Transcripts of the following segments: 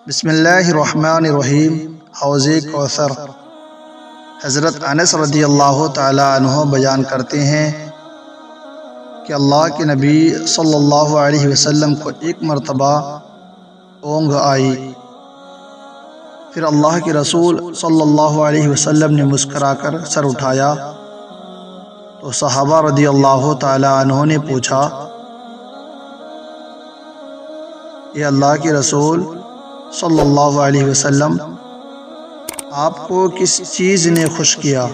بسم اللہ الرحمن الرحیم۔ حوض کوثر۔ حضرت انس رضی اللہ تعالی عنہ بیان کرتے ہیں کہ اللہ کے نبی صلی اللہ علیہ وسلم کو ایک مرتبہ اونگ آئی، پھر اللہ کے رسول صلی اللہ علیہ وسلم نے مسکرا کر سر اٹھایا تو صحابہ رضی اللہ تعالی عنہ نے پوچھا، اے اللہ کے رسول صلی اللہ علیہ وسلم، آپ کو کس چیز نے خوش کیا؟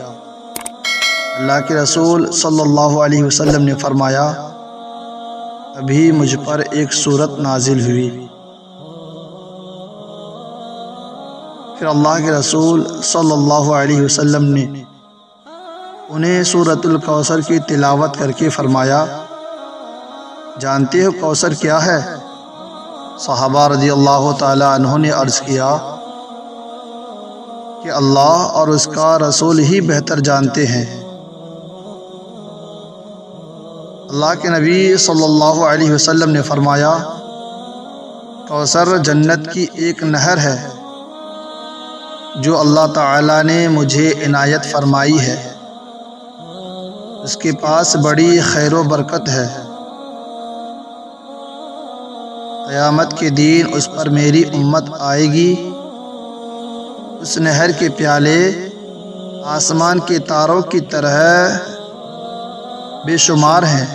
اللہ کے رسول صلی اللہ علیہ وسلم نے فرمایا، ابھی مجھ پر ایک سورت نازل ہوئی۔ پھر اللہ کے رسول صلی اللہ علیہ وسلم نے انہیں سورۃ الکوثر کی تلاوت کر کے فرمایا، جانتے ہو کوثر کیا ہے؟ صحابہ رضی اللہ تعالی عنہ نے عرض کیا کہ اللہ اور اس کا رسول ہی بہتر جانتے ہیں۔ اللہ کے نبی صلی اللہ علیہ وسلم نے فرمایا، کوثر جنت کی ایک نہر ہے جو اللہ تعالی نے مجھے عنایت فرمائی ہے، اس کے پاس بڑی خیر و برکت ہے۔ قیامت کے دن اس پر میری امت آئے گی، اس نہر کے پیالے آسمان کے تاروں کی طرح بے شمار ہیں،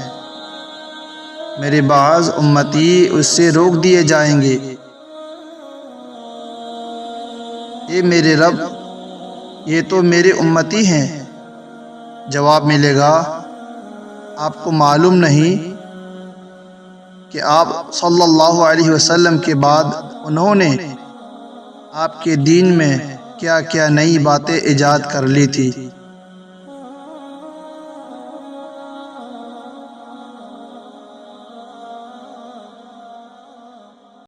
میرے بعض امتی اس سے روک دیے جائیں گے۔ اے میرے رب، یہ تو میرے امتی ہیں۔ جواب ملے گا، آپ کو معلوم نہیں کہ آپ صلی اللہ علیہ وسلم کے بعد انہوں نے آپ کے دین میں کیا کیا نئی باتیں ایجاد کر لی تھی۔